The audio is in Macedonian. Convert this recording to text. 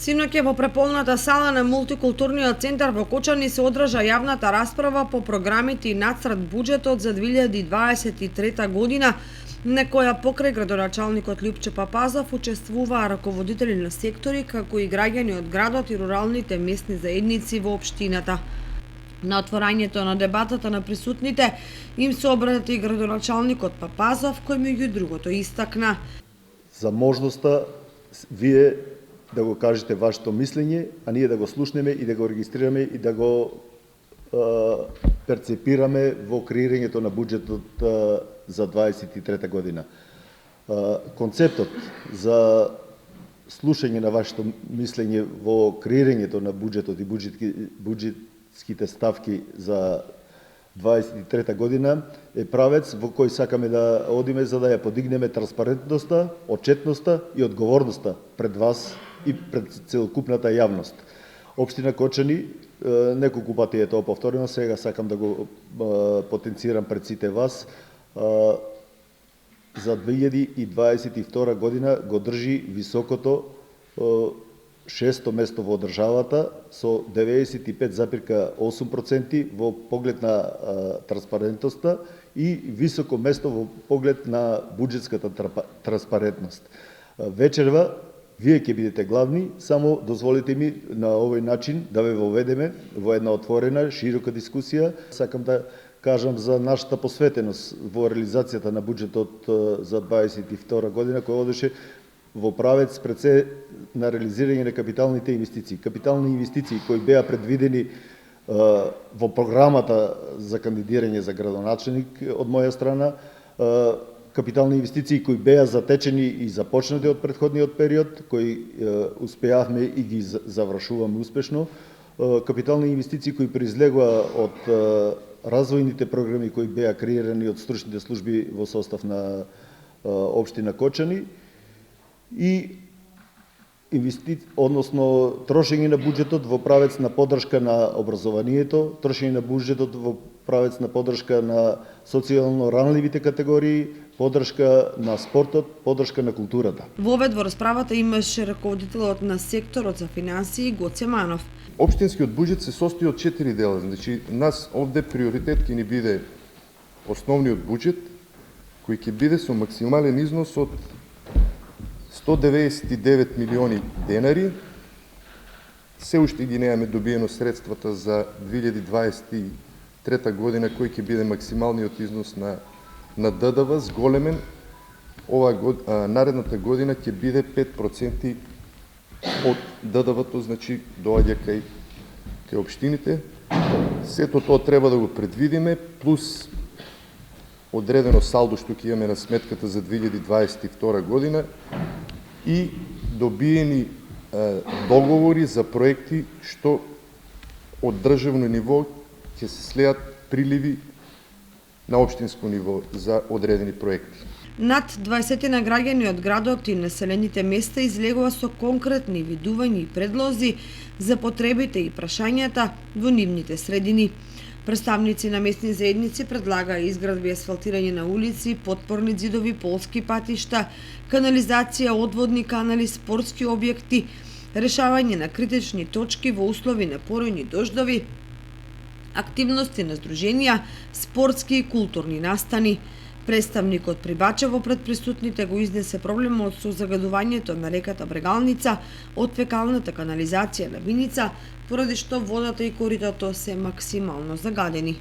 Синоќа во преполната сала на мултикултурниот центар во Кочани се одржа јавната расправа по програмите и нацрт буџетот за 2023 година, на која покрај градоначалникот Љупче Папазов учествуваа раководители на сектори, како и граѓани од градот и руралните местни заедници во општината. На отворањето на дебатата на присутните им се обрати и градоначалникот Папазов, кој меѓу другото истакна за можноста вие да го кажете вашето мислење, а ние да го слушнеме и да го регистрираме и да го перцепираме во креирањето на буџетот за 23 година. Концептот за слушање на вашето мислење во креирањето на буџетот и буџетските ставки за 23 година е правец во кој сакаме да одиме за да ја подигнеме транспарентноста, отчетноста и одговорноста пред вас и пред целокупната јавност. Општина Кочани неколку пати е тоа повторено, сега сакам да го потенцирам пред сите вас. За 2022 година го држи високото 6-то место во државата со 95,8% во поглед на транспарентноста и високо место во поглед на буџетската транспарентност. Вечерва вие ќе бидете главни, само дозволите ми на овој начин да ве воведеме во една отворена, широка дискусија. Сакам да кажам за нашата посветеност во реализацијата на буџетот за 2022 година, кој одеше во правец пред се на реализирање на капиталните инвестиции. Капитални инвестиции кои беа предвидени во програмата за кандидирање за градоначелник од моја страна, капитални инвестиции кои беа затечени и започнати од претходниот период, кои успеавме и ги завршуваме успешно, капитални инвестиции кои произлегува од развојните програми кои беа креирани од стручните служби во состав на општина Кочани и односно трошење на буџетот во правец на поддршка на образованието, трошење на буџетот во правец на поддршка на социјално ранливите категории, поддршка на спортот, поддршка на културата. Вовед во расправата имаше раководителот на секторот за финансии Гоце Манов. Општинскиот буџет се состои од 4 дела. Значи, нас овде приоритет ќе ни биде основниот буџет, кој ќе биде со максимален износ од 199 милиони денари. Се уште ги немаме добиено средствата за 2023 година, кој ќе биде максималниот износ на ДДВ, зголемен. Наредната година ќе биде 5% од ДДВ-то, значи доаѓа кај општините. Сето тоа треба да го предвидиме, плюс одредено салдо што ќе имаме на сметката за 2022 година и добиени договори за проекти што од државно ниво ќе се слеат приливи на општинско ниво за одредени проекти. Над 20 на граѓани од градот и населените места излегува со конкретни видувања и предлози за потребите и прашањата во нивните средини. Представници на местни заедници предлагаа изградби и асфалтирање на улици, потпорни ѕидови, полски патишта, канализација, одводни канали, спортски објекти, решавање на критични точки во услови на поројни дождови, активности на здруженија, спортски и културни настани. Представникот Прибачево пред присутните го изнесе проблемот со загадувањето на реката Брегалница од фекалната канализација на Виница, поради што водата и коритото се максимално загадени.